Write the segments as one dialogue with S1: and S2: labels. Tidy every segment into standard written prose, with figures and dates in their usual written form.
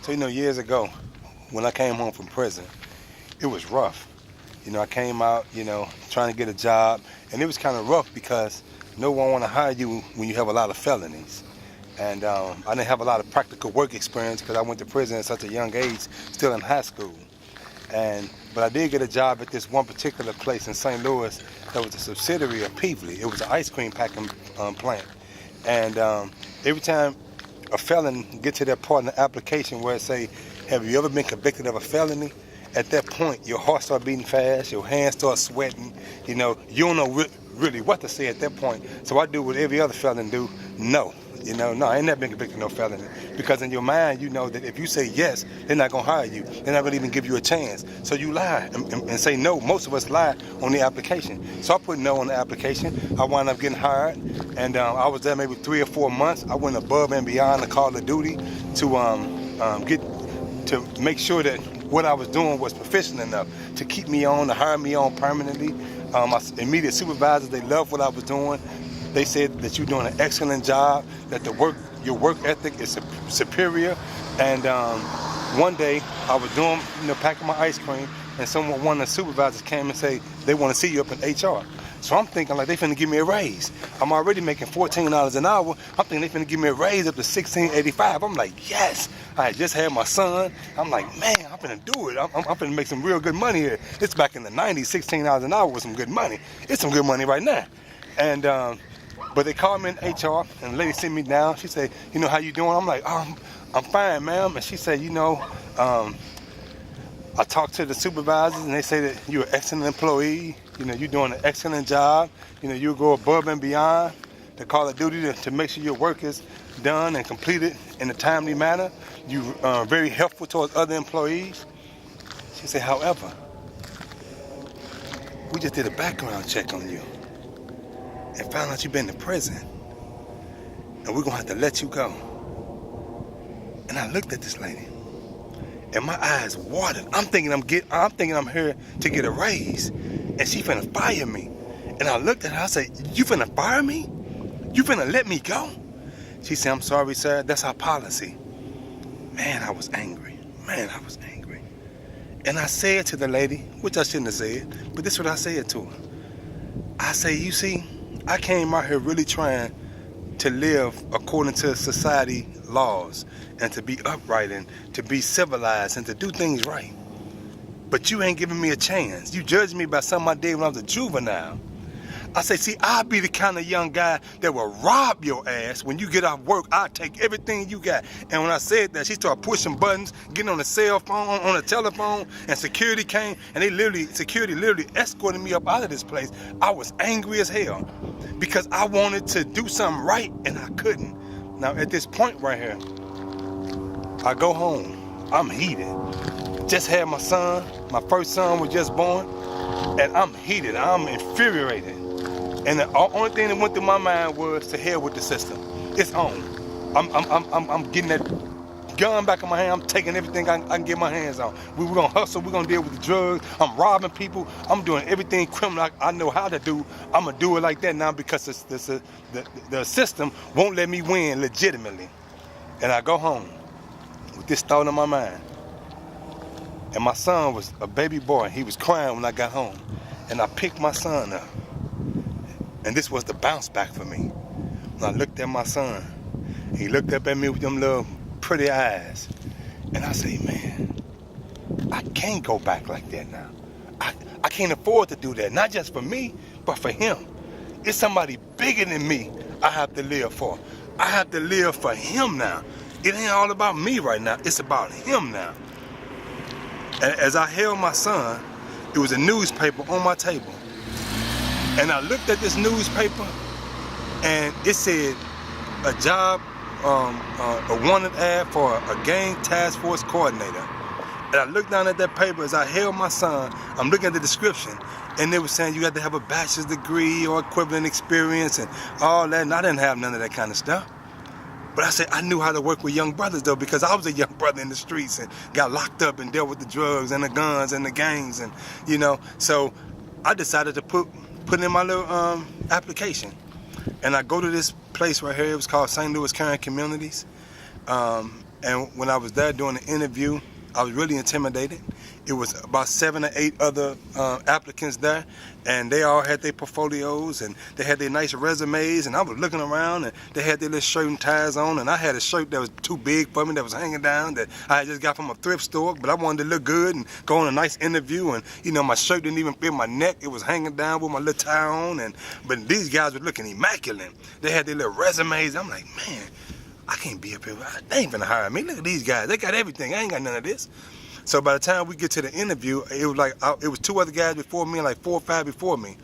S1: So, years ago, when I came home from prison, it was rough. I came out, trying to get a job, and it was kind of rough because no one want to hire you when you have a lot of felonies. And I didn't have a lot of practical work experience because I went to prison at such a young age, still in high school. But I did get a job at this one particular place in St. Louis that was a subsidiary of Peevely. It was an ice cream packing plant. And every time a felon gets to that part in the application where it say, have you ever been convicted of a felony? At that point, your heart starts beating fast, your hands start sweating, you don't know really what to say at that point. So I do what every other felon do, no. No, I ain't never been convicted of no felony. Because in your mind, you know that if you say yes, they're not gonna hire you. They're not gonna even give you a chance. So you lie and say no. Most of us lie on the application. So I put no on the application. I wound up getting hired, and I was there maybe 3 or 4 months. I went above and beyond the call of duty to make sure that what I was doing was proficient enough to keep me on, to hire me on permanently. My immediate supervisors, they loved what I was doing. They said that you're doing an excellent job, that your work ethic is superior. And one day I was doing, packing my ice cream, and one of the supervisors came and said they want to see you up in HR. So I'm thinking like they finna give me a raise. I'm already making $14 an hour. I'm thinking they finna give me a raise up to $16.85. I'm like, yes. I had just had my son. I'm like, man, I'm finna do it. I'm finna make some real good money here. It's back in the 90s, $16 an hour was some good money. It's some good money right now. And but they called me in HR, and the lady sent me down. She said, how you doing? I'm like, I'm fine, ma'am. And she said, I talked to the supervisors, and they say that you're an excellent employee. You're doing an excellent job. You go above and beyond the call of duty to make sure your work is done and completed in a timely manner. You're very helpful towards other employees. She said, however, we just did a background check on you and found out you've been to prison, and we're gonna have to let you go. And I looked at this lady, and my eyes watered. I'm thinking I'm here to get a raise, and she finna fire me. And I looked at her, I said, you finna fire me? You finna let me go? She said, I'm sorry, sir, that's our policy. Man, I was angry. And I said to the lady, which I shouldn't have said, but this is what I said to her. I say, you see, I came out here really trying to live according to society laws and to be upright and to be civilized and to do things right. But you ain't giving me a chance. You judged me by something I did when I was a juvenile. I say, see, I'll be the kind of young guy that will rob your ass when you get off work. I'll take everything you got. And when I said that, she started pushing buttons, getting on the cell phone, on the telephone, and security came, and security literally escorted me up out of this place. I was angry as hell because I wanted to do something right, and I couldn't. Now, at this point right here, I go home. I'm heated. Just had my son. My first son was just born, and I'm heated. I'm infuriated. And the only thing that went through my mind was to hell with the system. It's on. I'm getting that gun back in my hand. I'm taking everything I can get my hands on. We're gonna hustle. We're gonna deal with the drugs. I'm robbing people. I'm doing everything criminal I know how to do. I'm gonna do it like that now because the system won't let me win legitimately. And I go home with this thought in my mind. And my son was a baby boy. He was crying when I got home. And I picked my son up. And this was the bounce back for me. When I looked at my son, he looked up at me with them little pretty eyes. And I say, man, I can't go back like that now. I can't afford to do that. Not just for me, but for him. It's somebody bigger than me I have to live for. I have to live for him now. It ain't all about me right now. It's about him now. And as I held my son, it was a newspaper on my table. And I looked at this newspaper, and it said a job, a wanted ad for a gang task force coordinator. And I looked down at that paper as I held my son. I'm looking at the description, and they were saying you had to have a bachelor's degree or equivalent experience and all that. And I didn't have none of that kind of stuff. But I said I knew how to work with young brothers, though, because I was a young brother in the streets and got locked up and dealt with the drugs and the guns and the gangs, and So I decided to put in my little application, and I go to this place right here. It was called St. Louis Caring Communities, And when I was there doing the interview, I was really intimidated. It was about 7 or 8 other applicants there, and they all had their portfolios and they had their nice resumes, and I was looking around and they had their little shirt and ties on, and I had a shirt that was too big for me that was hanging down that I had just got from a thrift store, but I wanted to look good and go on a nice interview, and you know, my shirt didn't even fit my neck. It was hanging down with my little tie on, but these guys were looking immaculate. They had their little resumes. I'm like, man, I can't be up here. They ain't finna hire me. Look at these guys. They got everything. I ain't got none of this. So by the time we get to the interview, it was like it was 2 other guys before me and like 4 or 5 before me.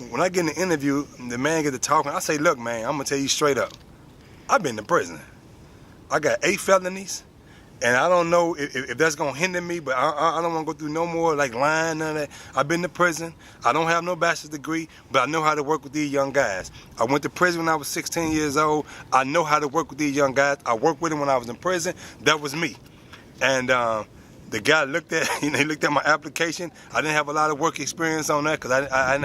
S1: When I get in the interview, the man gets to talking. I say, look, man, I'm gonna tell you straight up. I've been to prison. I got 8 felonies, and I don't know if that's gonna hinder me, but I don't want to go through no more like lying, none of that. I've been to prison. I don't have no bachelor's degree, but I know how to work with these young guys. I went to prison when I was 16 years old. I know how to work with these young guys. I worked with them when I was in prison. That was me. And the guy looked at, he looked at my application. I didn't have a lot of work experience on that because I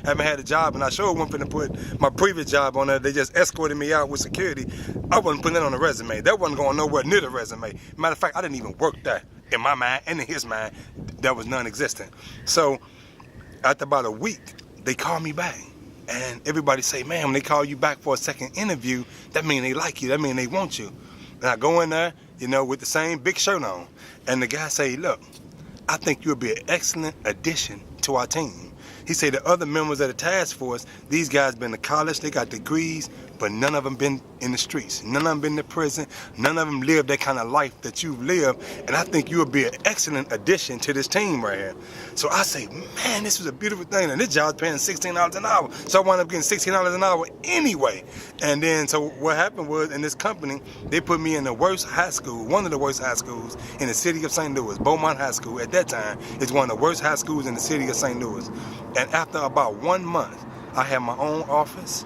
S1: haven't had a job, and I sure wasn't going to put my previous job on there. They just escorted me out with security. I wasn't putting that on the resume. That wasn't going nowhere near the resume. Matter of fact, I didn't even work that. In my mind and in his mind, that was non-existent. So after about a week, they called me back. And everybody say, man, when they call you back for a second interview, that means they like you. That means they want you. And I go in there, with the same big shirt on. And the guy say, look, I think you'll be an excellent addition to our team. He said the other members of the task force, these guys been to college, they got degrees, but none of them been in the streets. None of them been to prison. None of them lived that kind of life that you've lived. And I think you'll be an excellent addition to this team right here. So I say, man, this was a beautiful thing. And this job's paying $16 an hour. So I wound up getting $16 an hour anyway. And then, so what happened was, in this company, they put me in the worst high school, one of the worst high schools in the city of St. Louis. Beaumont High School, at that time, is one of the worst high schools in the city of St. Louis. And after about 1 month, I had my own office.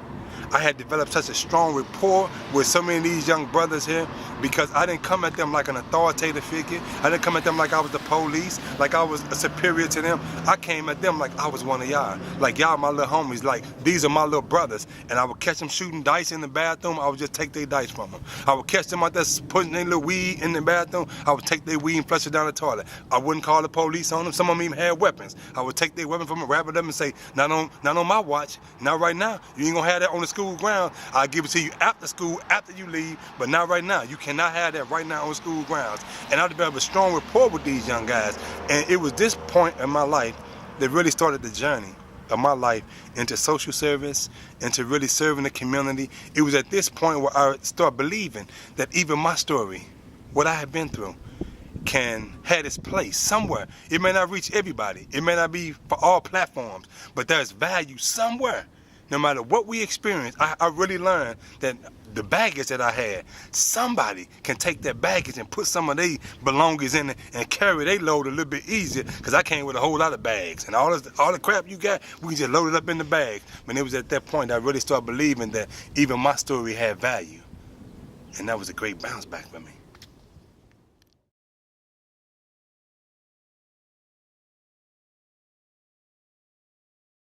S1: I had developed such a strong rapport with so many of these young brothers here because I didn't come at them like an authoritative figure. I didn't come at them like I was the police, like I was superior to them. I came at them like I was one of y'all. Like y'all my little homies, like these are my little brothers. And I would catch them shooting dice in the bathroom, I would just take their dice from them. I would catch them out there putting their little weed in the bathroom, I would take their weed and flush it down the toilet. I wouldn't call the police on them. Some of them even had weapons. I would take their weapon from them, wrap it up and say, not on my watch, not right now. You ain't gonna have that on the school ground. I'll give it to you after school, after you leave, but not right now. You cannot have that right now on school grounds. And I developed a strong rapport with these young guys. And it was this point in my life that really started the journey of my life into social service, into really serving the community. It was at this point where I started believing that even my story, what I had been through, can have its place somewhere. It may not reach everybody. It may not be for all platforms, but there's value somewhere. No matter what we experience, I really learned that the baggage that I had, somebody can take that baggage and put some of their belongings in it and carry their load a little bit easier, because I came with a whole lot of bags. And all the crap you got, we can just load it up in the bag. But it was at that point I really started believing that even my story had value. And that was a great bounce back for me.